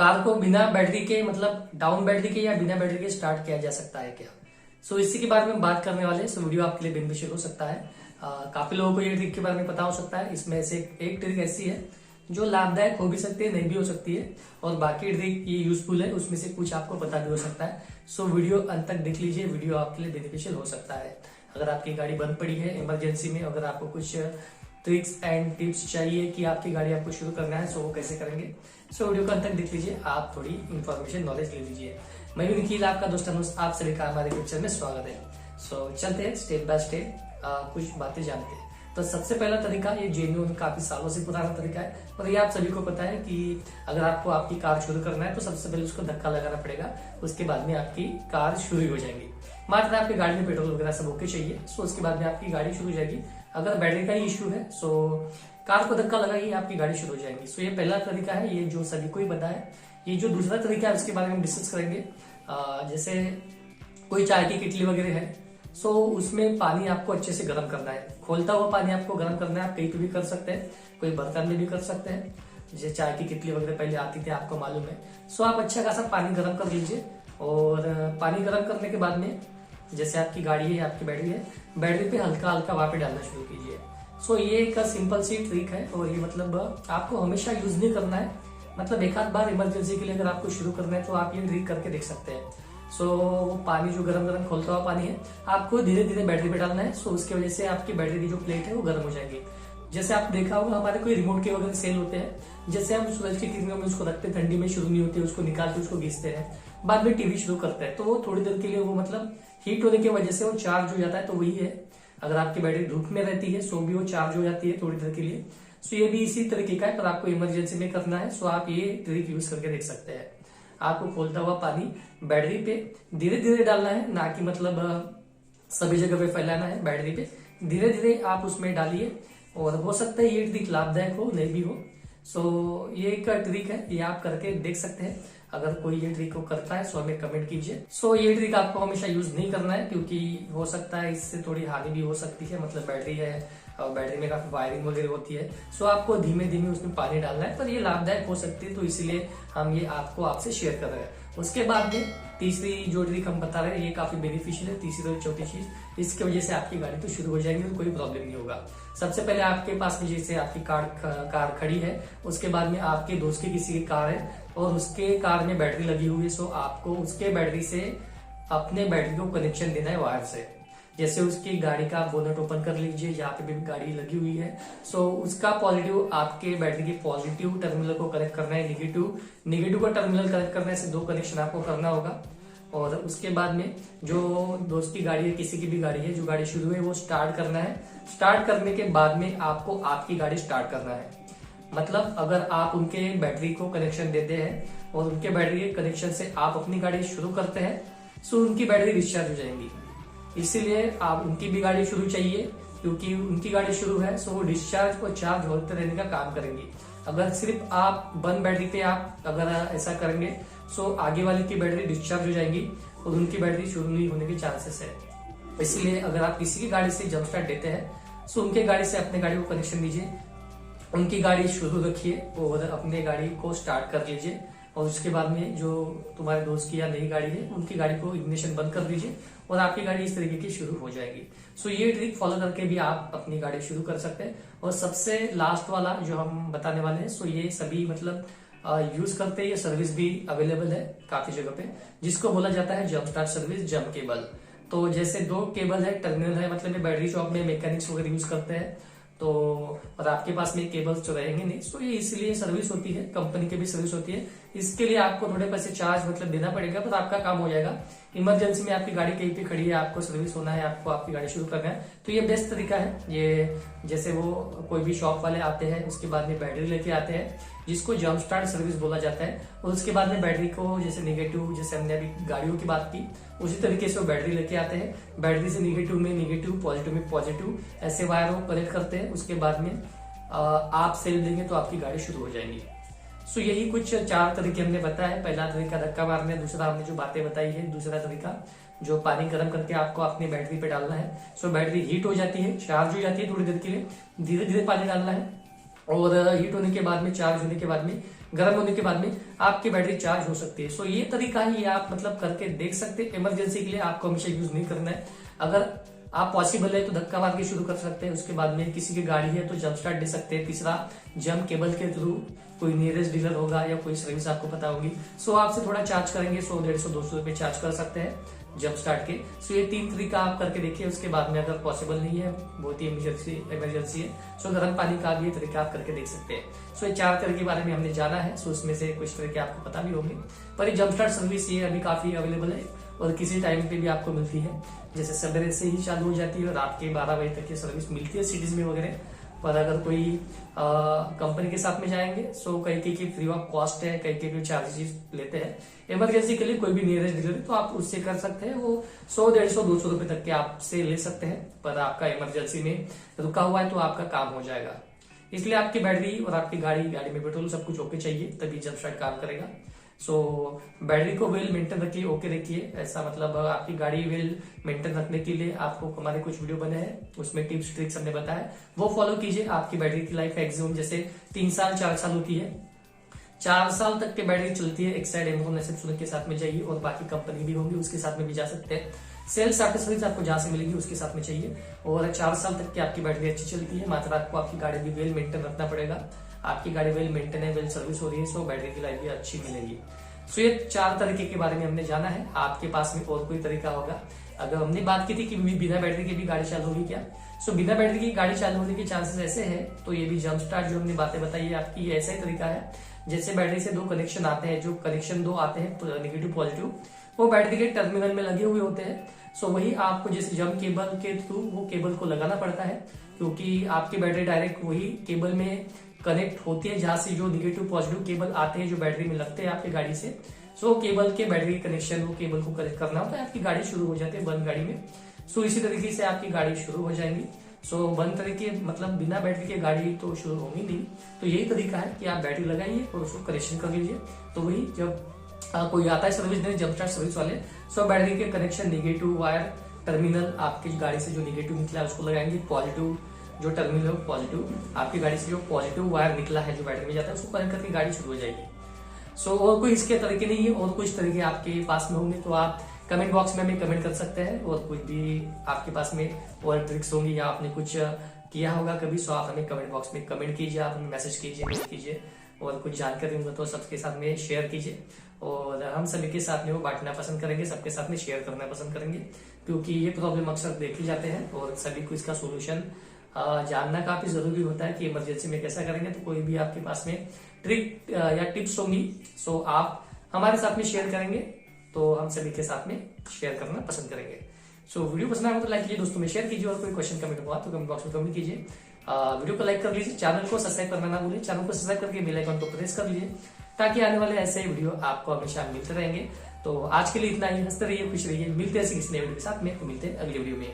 Car को बिना battery के मतलब डाउन बैटरी के या बिना बैटरी के स्टार्ट किया जा सकता है क्या। सो इसी के बारे में बात करने वाले हैं। सो वीडियो आपके लिए बेनिफिशियल हो सकता है। काफी लोगों को ये ट्रिक के बारे में पता हो सकता है। इसमें से एक ट्रिक ऐसी है जो लाभदायक हो भी सकती है, नहीं भी हो सकती है, और बाकी ट्रिक ये यूजफुल है, उसमें से कुछ आपको पता भी हो सकता है। सो वीडियो अंत तक देख लीजिए, वीडियो आपके लिए बेनिफिशियल हो सकता है। अगर आपकी गाड़ी बंद पड़ी है इमरजेंसी में, अगर आपको कुछ ट्रिक्स एंड टिप्स चाहिए कि आपकी गाड़ी आपको शुरू करना है, सो वो कैसे करेंगे, सो वीडियो को अंत तक देख लीजिए, आप थोड़ी इन्फॉर्मेशन नॉलेज ले लीजिए। मैं हूं निखिल, आपका दोस्त अनुज, आप सभी का हमारे पिक्चर में स्वागत है। सो चलते हैं स्टेप बाय स्टेप कुछ बातें जानते हैं। तो सबसे पहला तरीका, ये जेन्युइन काफी सालों से पुराना तरीका है और ये आप सभी को पता है कि अगर आपको आपकी कार शुरू करना है तो सबसे पहले उसको धक्का लगाना पड़ेगा, उसके बाद में आपकी कार शुरू हो जाएगी। मात्र आपकी गाड़ी में पेट्रोल वगैरह सब ओके चाहिए, सो उसके बाद में आपकी गाड़ी शुरू हो जाएगी। अगर बैटरी का ही इश्यू है सो कार को धक्का लगाइए, आपकी गाड़ी शुरू हो जाएगी। सो ये पहला तरीका है, ये जो सभी को ही पता है। ये जो दूसरा तरीका है उसके बारे में डिस्कस करेंगे। जैसे कोई चाय की किटली वगैरह है, सो उसमें पानी आपको अच्छे से गर्म करना है, खोलता हुआ पानी आपको गर्म करना है। आप कहीं पे भी कर सकते हैं, कोई बर्तन में भी कर सकते हैं। जैसे चाय की किटली वगैरह पहले आती थी, आपको मालूम है। सो आप अच्छा खासा पानी गर्म कर लीजिए और पानी गर्म करने के बाद में जैसे आपकी गाड़ी है, आपकी बैटरी है, बैटरी पे हल्का हल्का वहां पे डालना शुरू कीजिए। सो ये एक सिंपल सी ट्रिक है और ये मतलब आपको हमेशा यूज नहीं करना है, मतलब एक आध बार इमरजेंसी के लिए अगर आपको शुरू करना है तो आप ये ट्रिक करके देख सकते हैं। सो पानी जो गरम गरम खोलता हुआ पानी है, आपको धीरे धीरे बैटरी पे डालना है। सो उसकी वजह से आपकी बैटरी की जो प्लेट है वो गर्म हो जाएगी। जैसे आप देखा होगा हमारे कोई रिमोट के वगैरह सेल होते हैं, जैसे हम सूरज की किरणों में उसको रखते हैं, ठंडी में शुरू नहीं होती, उसको निकाल के उसको घिसते हैं, बाद में टीवी शुरू करते हैं, तो वो थोड़ी देर के लिए वो मतलब हीट होने की वजह से वो चार्ज हो जाता है। तो वही है, अगर आपकी बैटरी धूप में रहती है सो भी वो चार्ज हो जाती है थोड़ी देर के लिए। सो ये भी इसी तरीके का है, पर आपको इमरजेंसी में करना है। सो आप ये ट्रिक यूज करके देख सकते हैं। आपको खोलता हुआ पानी बैटरी पे धीरे धीरे डालना है, ना कि मतलब सभी जगह पे फैलाना है। बैटरी पे धीरे धीरे आप उसमें डालिए और हो सकता है ये ट्रिक लाभदायक हो, नहीं भी हो। सो ये एक ट्रिक है, ये आप करके देख सकते हैं। अगर कोई ये ट्रिक को करता है सो हमें कमेंट कीजिए। सो ये ट्रिक आपको हमेशा यूज नहीं करना है, क्योंकि हो सकता है इससे थोड़ी हानि भी हो सकती है। मतलब बैटरी है और बैटरी में काफी वायरिंग वगैरह होती है, सो आपको धीमे धीमे उसमें पानी डालना है, पर ये लाभदायक हो सकती है, तो इसीलिए हम ये आपसे शेयर कर रहे हैं। उसके बाद में तीसरी जो ट्रिक हम बता रहे हैं, ये काफी बेनिफिशियल है। तीसरी और चौथी चीज, इसकी वजह से आपकी गाड़ी तो शुरू हो जाएगी और कोई प्रॉब्लम नहीं होगा। सबसे पहले आपके पास में जैसे आपकी कार खड़ी है, उसके बाद में आपके दोस्त की किसी की कार है और उसके कार में बैटरी लगी हुई है, सो आपको उसके बैटरी से अपने बैटरी को कनेक्शन देना है वायर से। जैसे उसकी गाड़ी का बोनट ओपन कर लीजिए, जहाँ पे भी गाड़ी लगी हुई है, सो उसका पॉजिटिव आपके बैटरी के पॉजिटिव टर्मिनल को कनेक्ट करना है, नेगेटिव का टर्मिनल कनेक्ट करना है। ऐसे दो कनेक्शन आपको करना होगा। और उसके बाद में जो दोस्त की गाड़ी है, किसी की भी गाड़ी है, जो गाड़ी शुरू है वो स्टार्ट करना है। स्टार्ट करने के बाद में आपको आपकी गाड़ी स्टार्ट करना है। मतलब अगर आप उनके बैटरी को कनेक्शन देते हैं और उनके बैटरी के कनेक्शन से आप अपनी गाड़ी शुरू करते हैं, सो उनकी बैटरी डिस्चार्ज हो जाएंगी। इसीलिए आप उनकी भी गाड़ी शुरू चाहिए, क्योंकि उनकी गाड़ी शुरू है, सो वो डिस्चार्ज और चार्ज होते रहने का काम करेंगी। अगर सिर्फ आप बंद बैटरी पे आप अगर ऐसा करेंगे, सो आगे वाले की बैटरी डिस्चार्ज हो जाएगी और उनकी बैटरी शुरू नहीं होने के चांसेस है। इसलिए अगर आप किसी की गाड़ी से जंप स्टार्ट देते हैं, सो उनके गाड़ी से अपने गाड़ी को कनेक्शन दीजिए, उनकी गाड़ी शुरू रखिए और अपने गाड़ी को स्टार्ट कर लीजिए। और उसके बाद में जो तुम्हारे दोस्त की या नई गाड़ी है, उनकी गाड़ी को इग्निशन बंद कर दीजिए और आपकी गाड़ी इस तरीके की शुरू हो जाएगी। सो ये ट्रिक फॉलो करके भी आप अपनी गाड़ी शुरू कर सकते हैं। और सबसे लास्ट वाला जो हम बताने वाले हैं, सो ये सभी मतलब यूज करते हैं, ये सर्विस भी अवेलेबल है काफी जगह पे, जिसको बोला जाता है jump start service, jump cable. तो जैसे दो केबल है, टर्मिनल है, मतलब ये बैटरी शॉप में मैकेनिक्स वगैरह यूज करते हैं, तो और आपके पास में केबल्स तो रहेंगे नहीं, तो ये इसलिए सर्विस होती है, कंपनी की भी सर्विस होती है। इसके लिए आपको थोड़े पैसे चार्ज मतलब देना पड़ेगा, पर आपका काम हो जाएगा। इमरजेंसी में आपकी गाड़ी कहीं पे खड़ी है, आपको सर्विस होना है, आपको आपकी गाड़ी शुरू करना है, तो ये बेस्ट तरीका है। ये जैसे वो कोई भी शॉप वाले आते हैं, उसके बाद में बैटरी लेके आते हैं, जिसको जंप स्टार्ट सर्विस बोला जाता है, और उसके बाद में बैटरी को जैसे नेगेटिव, जैसे हमने अभी गाड़ियों की बात की, उसी तरीके से वो बैटरी लेके आते हैं, बैटरी से नेगेटिव में नेगेटिव, पॉजिटिव में पॉजिटिव, ऐसे वायर को कनेक्ट करते हैं। उसके बाद में आप सेल देंगे तो आपकी गाड़ी शुरू हो जाएगी। सो यही कुछ 4 तरीके हमने बताया। पहला तरीका धक्का मारना है, दूसरा हमने जो बातें बताई है, दूसरा तरीका जो पानी गर्म करके आपको अपनी बैटरी पे डालना है। सो बैटरी हीट हो जाती है, चार्ज हो जाती है, थोड़ी देर के लिए धीरे धीरे पानी डालना है, और हीट होने के बाद में, चार्ज होने के बाद में गर्म होने के बाद में आपकी बैटरी चार्ज हो सकती है। सो ये तरीका ही आप मतलब करके देख सकते हैं। इमरजेंसी के लिए आपको हमेशा यूज नहीं करना है। अगर आप पॉसिबल है तो धक्का मार के शुरू कर सकते हैं। उसके बाद में किसी की गाड़ी है तो जंप स्टार्ट दे सकते हैं। तीसरा, जंप केबल के थ्रू कोई नियरेस्ट डीलर होगा या कोई सर्विस आपको पता होगी, सो आपसे थोड़ा चार्ज करेंगे, 100, 150, 200 रुपए चार्ज कर सकते हैं जंप स्टार्ट के। सो ये 3 तरीका आप करके देखिए। उसके बाद में अगर पॉसिबल नहीं है, बहुत ही इमरजेंसी है, सो गर्म पानी का भी ये तरीका आप करके देख सकते हैं। सो ये 4 तरह के बारे में हमने जाना है। सो इसमें से कुछ तरीके आपको पता भी होंगे, पर ये जंप स्टार्ट सर्विस ये अभी काफी अवेलेबल है और किसी टाइम पे भी आपको मिलती है। जैसे सवेरे से ही चालू हो जाती है और रात के 12 बजे तक की सर्विस मिलती है सिटीज में वगैरह। पर अगर कोई कंपनी के साथ में जाएंगे, सो कई की फ्री ऑफ कॉस्ट है, कई के चार्जेस लेते हैं। इमरजेंसी के लिए कोई भी नियरेस्ट डीलर तो आप उससे कर सकते हैं, वो 100, 150, 200 रुपए तक के आपसे ले सकते हैं। पर आपका इमरजेंसी में रुका हुआ है तो आपका काम हो जाएगा। इसलिए आपकी बैटरी और आपकी गाड़ी में पेट्रोल सब कुछ ओके चाहिए, तभी जंप स्टार्ट काम करेगा। सो बैटरी को वेल मेंटेन रखिए, ओके रखिए। ऐसा मतलब आपकी गाड़ी वेल मेंटेन रखने के लिए आपको हमारे कुछ वीडियो बने हैं, उसमें टिप्स ट्रिक्स हमने बताया, वो फॉलो कीजिए। आपकी बैटरी की लाइफ मैक्सिमम जैसे 3 साल 4 साल होती है, 4 साल तक की बैटरी चलती है। एक साइड एमेजॉन एसेंशियल के साथ में जाइए और बाकी कंपनी भी होंगी उसके साथ में भी जा सकते हैं। सेल्स आफ्टर सर्विस आपको जहां से मिलेगी उसके साथ में चाहिए। और 4 साल तक की आपकी बैटरी अच्छी चलती है, मात्र आपको आपकी गाड़ी भी वेल मेंटेन रखना पड़ेगा। आपकी गाड़ी वेल मेंटेन है, वेल सर्विस हो रही है, सो बैटरी की लाइफ भी अच्छी मिलेगी। सो ये 4 तरीके के बारे में हमने जाना है। आपके पास में और कोई तरीका होगा? अगर हमने बात की थी कि बिना बैटरी के भी गाड़ी चालू होगी क्या, सो बिना बैटरी की गाड़ी चालू होने के चांसेस ऐसे हैं, तो ये भी जंप स्टार्ट जो हमने बातें बताई है आपकी, ये ऐसा ही तरीका है। जैसे बैटरी से 2 कनेक्शन आते हैं, जो कनेक्शन 2 आते हैं नेगेटिव पॉजिटिव, वो बैटरी के टर्मिनल में लगे हुए होते हैं। सो वही आपको जैसे जंप केबल के थ्रू वो केबल को लगाना पड़ता है, क्योंकि आपकी बैटरी डायरेक्ट वही केबल में कनेक्ट होती है जहां से जो निगेटिव पॉजिटिव केबल आते हैं जो बैटरी में लगते हैं आपकी गाड़ी से। सो केबल के बैटरी कनेक्शन, वो केबल को कनेक्ट करना होता है, आपकी गाड़ी शुरू हो जाती है बंद गाड़ी में। सो इसी तरीके से आपकी गाड़ी शुरू हो जाएंगी। सो बंद तरीके मतलब बिना बैटरी के गाड़ी तो शुरू होगी नहीं। तो यही तरीका है कि आप बैटरी लगाइए और उसको कनेक्शन कर लीजिए। तो वही जब कोई आता है सर्विस देने, जंप स्टार्ट सर्विस वाले, सो बैटरी के कनेक्शन निगेटिव वायर टर्मिनल आपकी गाड़ी से जो निगेटिव निकला है उसको लगाएंगे, पॉजिटिव जो टर्मिनल है पॉजिटिव, आपकी गाड़ी से जो पॉजिटिव वायर निकला है जो बैटरी में जाता है उसको कनेक्ट करके गाड़ी शुरू हो जाएगी। सो और कोई इसके तरीके नहीं है, और कुछ तरीके आपके पास में होंगे तो आप कमेंट बॉक्स में हमें कमेंट कर सकते हैं। और कुछ भी आपके पास में और ट्रिक्स होंगी या आपने कुछ किया होगा कभी, सो आप हमें कमेंट बॉक्स में कमेंट कीजिए, आप हमें मैसेज कीजिए, मेल कीजिए, और कुछ जानकारी होगा तो सबके साथ में शेयर कीजिए। और हम सभी के साथ में वो बांटना पसंद करेंगे, सबके साथ में शेयर करना पसंद करेंगे, क्योंकि ये प्रॉब्लम अक्सर देखे जाते हैं और सभी को इसका सोल्यूशन जानना काफी जरूरी होता है कि इमरजेंसी में कैसा करेंगे। तो कोई भी आपके पास में ट्रिक या टिप्स होंगी, सो आप हमारे साथ में शेयर करेंगे तो हम सभी के साथ में शेयर करना पसंद करेंगे। सो वीडियो पसंद आया तो लाइक कीजिए, दोस्तों में शेयर कीजिए, और कोई क्वेश्चन कमेंट हुआ तो कमेंट बॉक्स में कमेंट कीजिए। वीडियो को लाइक कर लीजिए, चैनल को सब्सक्राइब करना ना भूलिए, चैनल को सब्सक्राइब करके बेल आइकन को प्रेस कर लीजिए, ताकि आने वाले ऐसे वीडियो आपको हमेशा मिलते रहेंगे। तो आज के लिए इतना ही, हंसते रहिए, खुश रहिए, मिलते हैं किसी नए वीडियो के साथ में, तो मिलते हैं अगली वीडियो में।